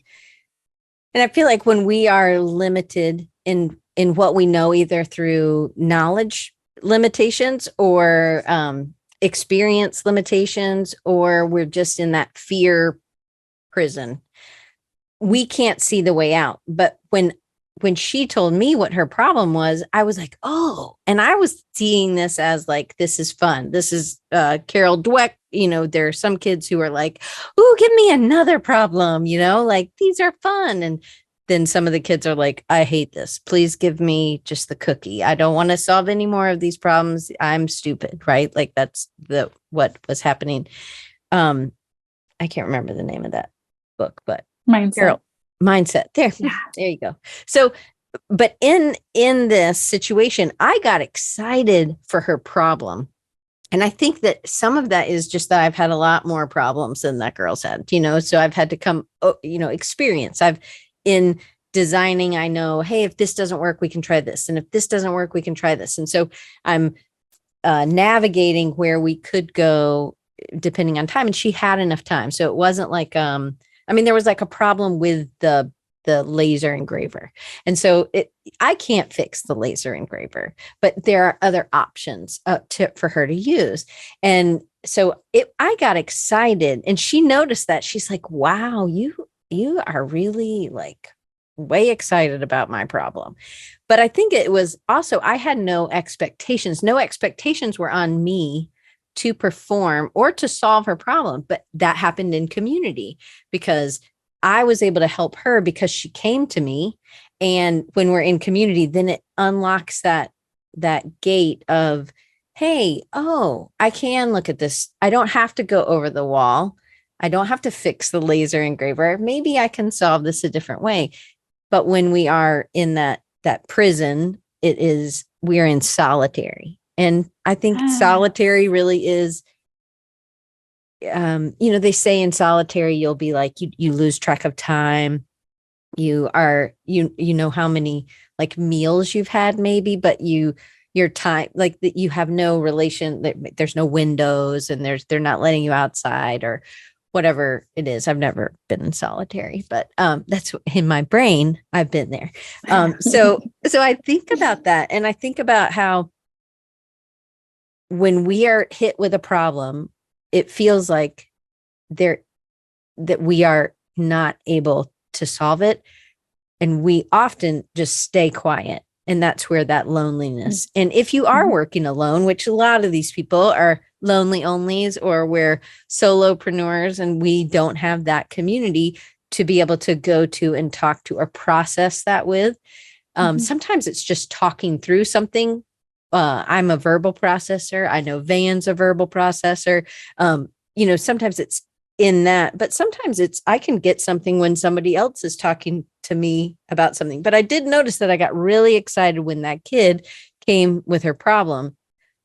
And I feel like when we are limited in what we know, either through knowledge limitations or experience limitations, or we're just in that fear prison, we can't see the way out. But when she told me what her problem was, I was like, oh, and I was seeing this as like, this is fun. This is Carol Dweck. There are some kids who are like, oh, give me another problem, like these are fun. And then some of the kids are like, I hate this. Please give me just the cookie. I don't want to solve any more of these problems. I'm stupid, right? Like that's what was happening. I can't remember the name of that book, but Mindset. There you go. So, but in this situation, I got excited for her problem. And I think that some of that is just that I've had a lot more problems than that girl's had, so I've had to experience. In designing, I know, hey, if this doesn't work, we can try this. And if this doesn't work, we can try this. And so I'm navigating where we could go depending on time. And she had enough time. So it wasn't like, there was like a problem with the laser engraver. And so I can't fix the laser engraver, but there are other options for her to use. And so I got excited, and she noticed that. She's like, wow, you are really like way excited about my problem. But I think it was also, I had no expectations. No expectations were on me to perform or to solve her problem. But that happened in community because I was able to help her because she came to me. And when we're in community, then it unlocks that gate of, hey, oh, I can look at this. I don't have to go over the wall. I don't have to fix the laser engraver. Maybe I can solve this a different way. But when we are in that prison, we're in solitary. And I think solitary really is, they say in solitary, you'll be like, you lose track of time. You know how many like meals you've had maybe, but your time, like that, you have no relation. There's no windows, and they're not letting you outside or whatever it is. I've never been in solitary, but that's in my brain. I've been there. So I think about that, and I think about how when we are hit with a problem, it feels like that we are not able to solve it, and we often just stay quiet. And that's where that loneliness. And if you are working alone, which a lot of these people are lonely onlys, or we're solopreneurs and we don't have that community to be able to go to and talk to or process that with. Sometimes it's just talking through something. I'm a verbal processor. I know Van's a verbal processor. Sometimes it's in that, but sometimes I can get something when somebody else is talking to me about something. But I did notice that I got really excited when that kid came with her problem.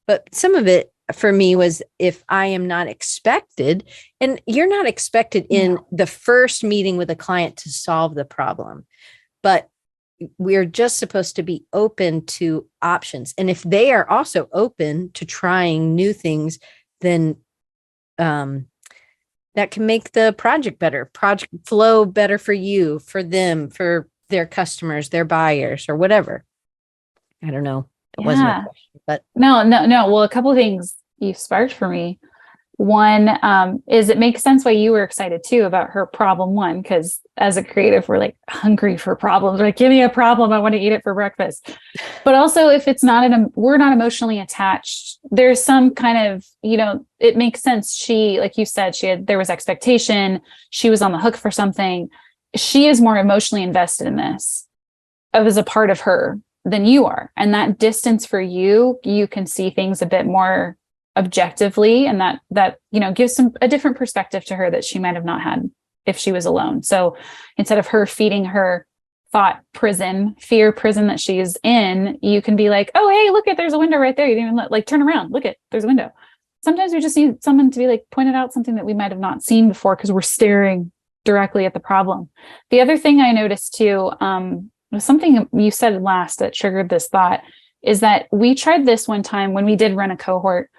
But some of it for me was, if I am not expected, and you're not expected in the first meeting with a client to solve the problem, but we're just supposed to be open to options. And if they are also open to trying new things, then that can make the project better, project flow better for you, for them, for their customers, their buyers, or whatever. I don't know. It wasn't a question, but no. Well, a couple of things you sparked for me. One is, it makes sense why you were excited too about her problem one, because as a creative, we're like hungry for problems. We're like, give me a problem, I want to eat it for breakfast. But also, if it's not we're not emotionally attached, there's some kind of, it makes sense. She, like you said, there was expectation. She was on the hook for something. She is more emotionally invested in this as a part of her than you are. And that distance for you can see things a bit more objectively, and that gives a different perspective to her that she might have not had if she was alone. So instead of her feeding her fear prison that she's in, you can be like, oh, hey, look, there's a window right there. You didn't even turn around, look, there's a window. Sometimes we just need someone to be like, pointed out something that we might have not seen before because we're staring directly at the problem. The other thing I noticed too, was something you said last that triggered this thought, is that we tried this one time when we did run a cohort.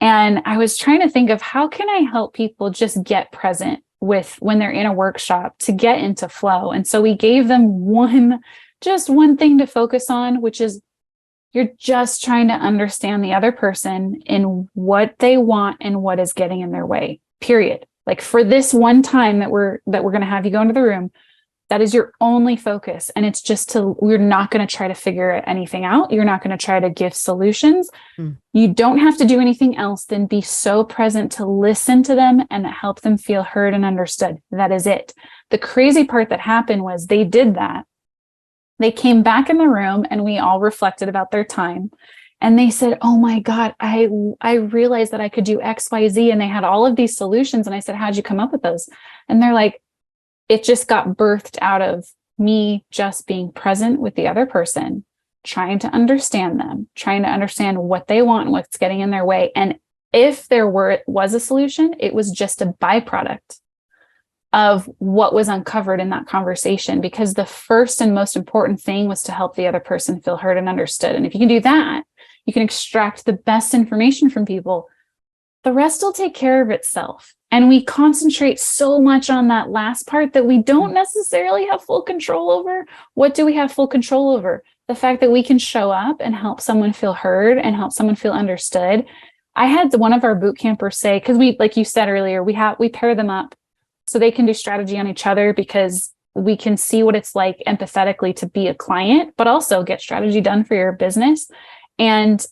And I was trying to think of how can I help people just get present with when they're in a workshop to get into flow. And so we gave them just one thing to focus on, which is you're just trying to understand the other person in what they want and what is getting in their way, period. Like for this one time that we're going to have you go into the room, that is your only focus. And it's just we're not going to try to figure anything out. You're not going to try to give solutions. You don't have to do anything else than be so present to listen to them and help them feel heard and understood. That is it. The crazy part that happened was they did that. They came back in the room and we all reflected about their time. And they said, oh my God, I realized that I could do X, Y, Z. And they had all of these solutions. And I said, how'd you come up with those? And they're like, it just got birthed out of me just being present with the other person, trying to understand them, trying to understand what they want and what's getting in their way. And if there was a solution, it was just a byproduct of what was uncovered in that conversation, because the first and most important thing was to help the other person feel heard and understood. And if you can do that, you can extract the best information from people. The rest will take care of itself. And we concentrate so much on that last part that we don't necessarily have full control over. What do we have full control over? The fact that we can show up and help someone feel heard and help someone feel understood. I had one of our boot campers say, because we, like you said earlier, we pair them up so they can do strategy on each other, because we can see what it's like empathetically to be a client, but also get strategy done for your business. And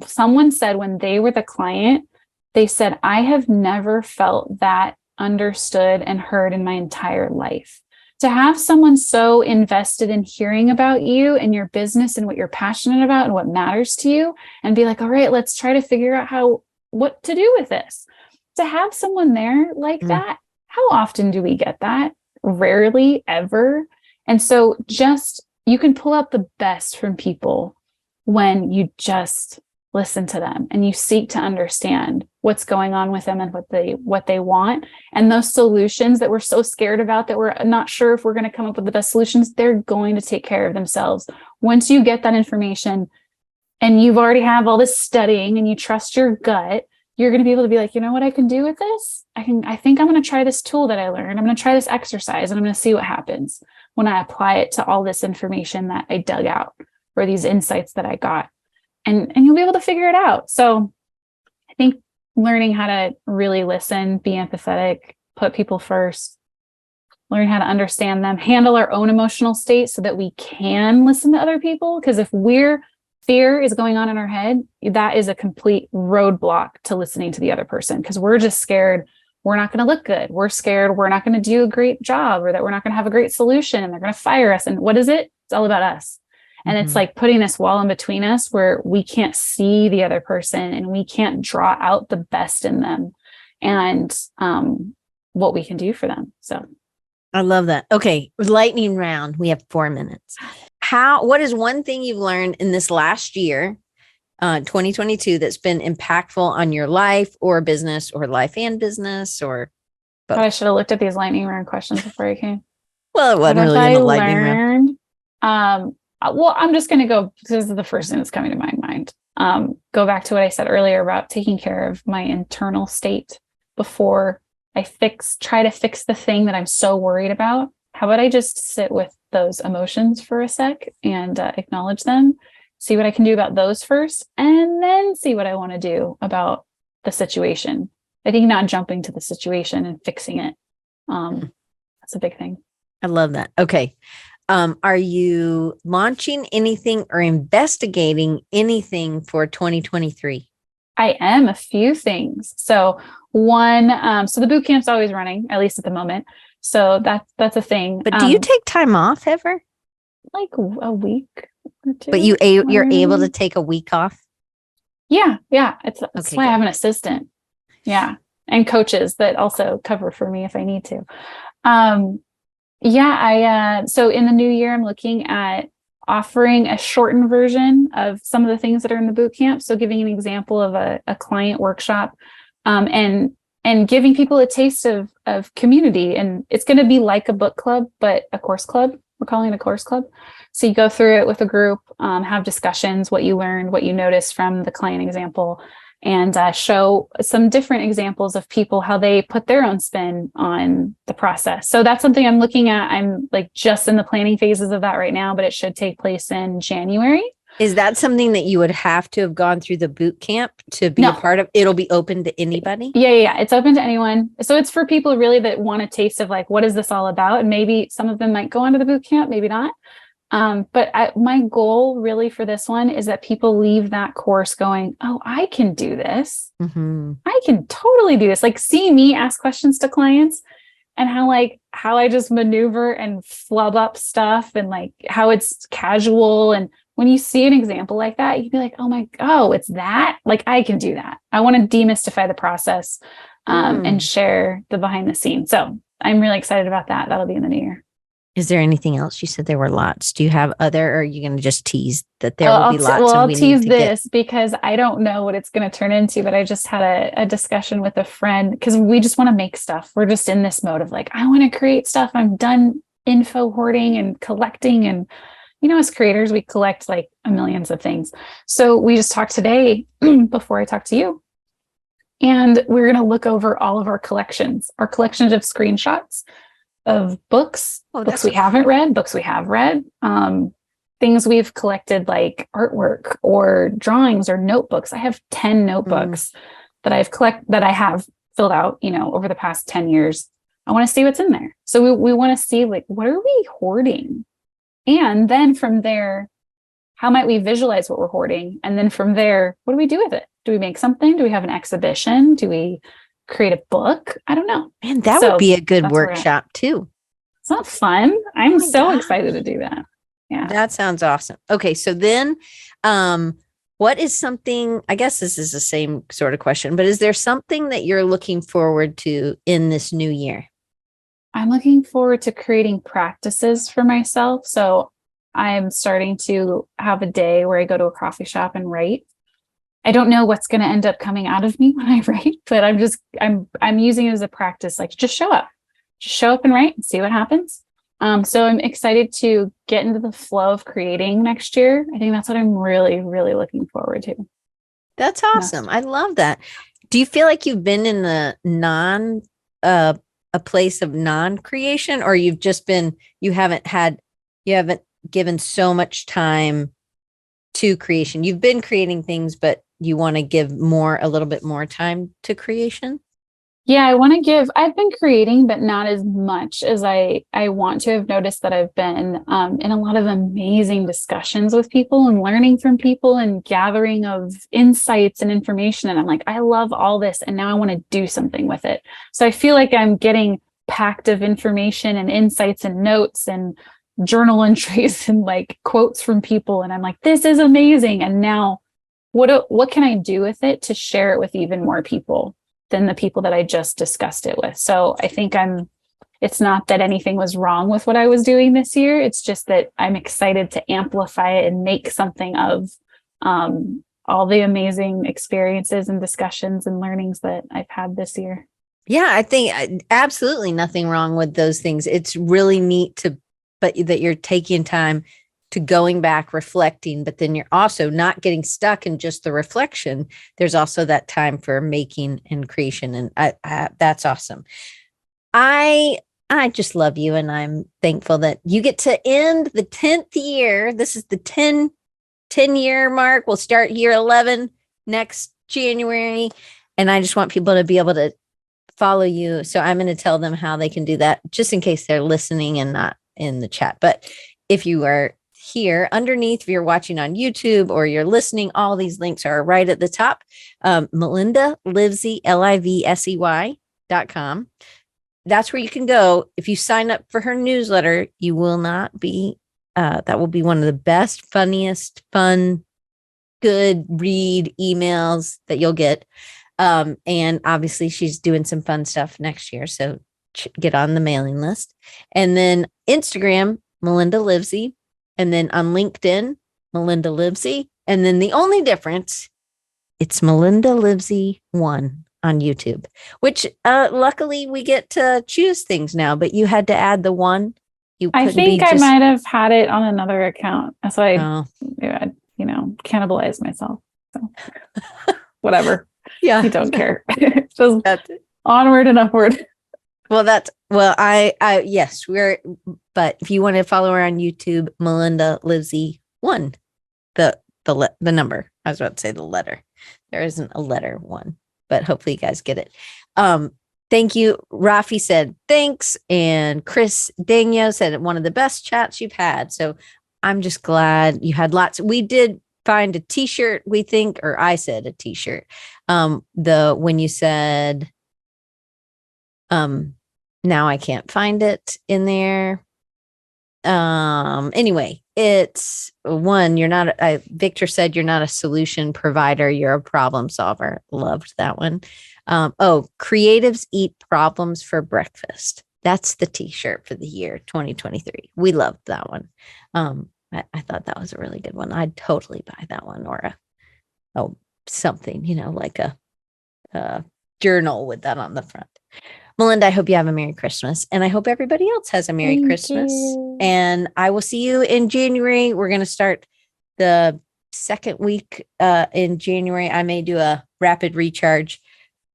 someone said when they were the client, they said, I have never felt that understood and heard in my entire life. To have someone so invested in hearing about you and your business and what you're passionate about and what matters to you, and be like, all right, let's try to figure out what to do with this. To have someone there like that, how often do we get that? Rarely, ever. And so you can pull out the best from people when you just listen to them and you seek to understand what's going on with them and what they want. And those solutions that we're so scared about, that we're not sure if we're going to come up with the best solutions, they're going to take care of themselves. Once you get that information and you've already have all this studying and you trust your gut, you're going to be able to be like, you know what I can do with this? I think I'm going to try this tool that I learned. I'm going to try this exercise and I'm going to see what happens when I apply it to all this information that I dug out, or these insights that I got. And you'll be able to figure it out. So I think learning how to really listen, be empathetic, put people first, learn how to understand them, handle our own emotional state so that we can listen to other people. Because if fear is going on in our head, that is a complete roadblock to listening to the other person, because we're just scared we're not going to look good. We're scared we're not going to do a great job, or that we're not going to have a great solution and they're going to fire us. And what is it? It's all about us. And it's like putting this wall in between us where we can't see the other person and we can't draw out the best in them and what we can do for them. So I love that. Okay. Lightning round. We have 4 minutes. What is one thing you've learned in this last year, 2022, that's been impactful on your life or business, or life and business, or both? I should have looked at these lightning round questions before I came. Well, it wasn't really in the lightning round. Well, I'm just going to go, because this is the first thing that's coming to my mind. Go back to what I said earlier about taking care of my internal state before I try to fix the thing that I'm so worried about. How about I just sit with those emotions for a sec and acknowledge them, see what I can do about those first, and then see what I want to do about the situation. I think not jumping to the situation and fixing it. That's a big thing. I love that. Okay. Are you launching anything or investigating anything for 2023? I am. A few things. So one, so the boot camp's always running, at least at the moment. So that's a thing. But do you take time off ever? Like a week or two. But you're able to take a week off? Yeah. That's why I have an assistant. Yeah. And coaches that also cover for me if I need to. So in the new year, I'm looking at offering a shortened version of some of the things that are in the boot camp. So giving an example of a client workshop, and and giving people a taste of community. And it's going to be like a book club, but a course club. We're calling it a course club. So you go through it with a group, have discussions, what you learned, what you noticed from the client example, and show some different examples of people, how they put their own spin on the process. So that's something I'm looking at. I'm like just in the planning phases of that right now, but it should take place in January. Is that something that you would have to have gone through the boot camp to be a part of? It'll be open to anybody? Yeah. It's open to anyone. So it's for people really that want a taste of like, what is this all about? And maybe some of them might go onto the boot camp, maybe not. But my goal really for this one is that people leave that course going, oh, I can do this. Mm-hmm. I can totally do this. Like, see me ask questions to clients and how I just maneuver and flub up stuff and like how it's casual. And when you see an example like that, you'd be like, oh, it's that. Like, I can do that. I want to demystify the process and share the behind the scenes. So I'm really excited about that. That'll be in the new year. Is there anything else? You said there were lots. Do you have other, or are you going to just tease that there will be lots? Well, I'll tease this because I don't know what it's going to turn into, but I just had a discussion with a friend because we just want to make stuff. We're just in this mode of like, I want to create stuff. I'm done info hoarding and collecting. And, as creators, we collect like millions of things. So we just talked today before I talked to you. And we're going to look over all of our collections of screenshots of books, books we haven't read, books we have read, things we've collected like artwork or drawings or notebooks. I have 10 notebooks that I have filled out, over the past 10 years. I want to see what's in there. So we want to see like, what are we hoarding? And then from there, how might we visualize what we're hoarding? And then from there, what do we do with it? Do we make something? Do we have an exhibition? Do we create a book? I don't know. Man, that would be a good workshop too. It's not fun. I'm so excited to do that. Yeah. That sounds awesome. Okay. So then, what is something, I guess this is the same sort of question, but is there something that you're looking forward to in this new year? I'm looking forward to creating practices for myself. So I'm starting to have a day where I go to a coffee shop and write. I don't know what's going to end up coming out of me when I write, but I'm using it as a practice. Like, just show up and write and see what happens. So I'm excited to get into the flow of creating next year. I think that's what I'm really, really looking forward to. That's awesome. I love that. Do you feel like you've been in the a place of non-creation, or you haven't given so much time to creation? You've been creating things, but you want to give a little bit more time to creation? Yeah, I've been creating, but not as much as I want to. Have noticed that I've been in a lot of amazing discussions with people and learning from people and gathering of insights and information. And I'm like, I love all this. And now I want to do something with it. So I feel like I'm getting packed of information and insights and notes and journal entries and like quotes from people. And I'm like, this is amazing. And now what can I do with it to share it with even more people than the people that I just discussed it with? So I think it's not that anything was wrong with what I was doing this year. It's just that I'm excited to amplify it and make something of all the amazing experiences and discussions and learnings that I've had this year. Yeah, I think absolutely nothing wrong with those things. It's really neat but that you're taking time to going back, reflecting, but then you're also not getting stuck in just the reflection. There's also that time for making and creation. And that's awesome. I just love you. And I'm thankful that you get to end the 10th year. This is the 10-year mark. We'll start year 11 next January. And I just want people to be able to follow you. So I'm going to tell them how they can do that, just in case they're listening and not in the chat. But if you are here underneath, if you're watching on YouTube or you're listening, all these links are right at the top. Melinda Livsey, LIVSEY.com. That's where you can go. If you sign up for her newsletter, you will not be, that will be one of the best, funniest, fun, good read emails that you'll get. And obviously she's doing some fun stuff next year. So get on the mailing list. And then Instagram, Melinda Livsey. And then on LinkedIn, Melinda Livsey. And then the only difference, it's Melinda Livsey 1 on YouTube, which luckily we get to choose things now, but you had to add the one. I think I might have had it on another account. So I cannibalized myself. So whatever. Yeah. You don't care. Just onward and upward. Well, yes, but if you want to follow her on YouTube, Melinda Livsey 1, the number. I was about to say the letter. There isn't a letter 1, but hopefully you guys get it. Thank you. Rafi said thanks. And Chris Daniel said one of the best chats you've had. So I'm just glad you had lots. We did find a t-shirt, we think, or I said a t-shirt. When you said, now I can't find it in there. Anyway, it's one, Victor said you're not a solution provider, you're a problem solver. Loved that one. Creatives eat problems for breakfast. That's the t-shirt for the year 2023. We loved that one. I thought that was a really good one. I'd totally buy that one, or something, like a journal with that on the front. Melinda, I hope you have a Merry Christmas, and I hope everybody else has a Merry Christmas. And I will see you in January. We're going to start the second week in January. I may do a rapid recharge,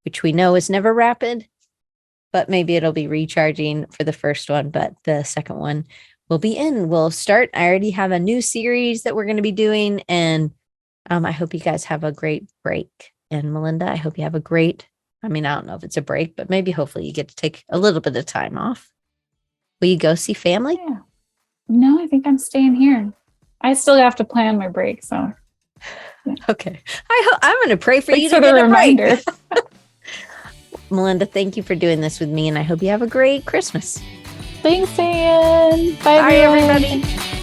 which we know is never rapid, but maybe it'll be recharging for the first one, but the second one will be in. We'll start. I already have a new series that we're going to be doing, and I hope you guys have a great break. And Melinda, I hope you have a great, I don't know if it's a break, but maybe hopefully you get to take a little bit of time off. Will you go see family? Yeah. No, I think I'm staying here. I still have to plan my break, so. Yeah. Okay. I'm going to pray for you to get a reminder. Melinda, thank you for doing this with me, and I hope you have a great Christmas. Thanks, Anne. Bye everybody.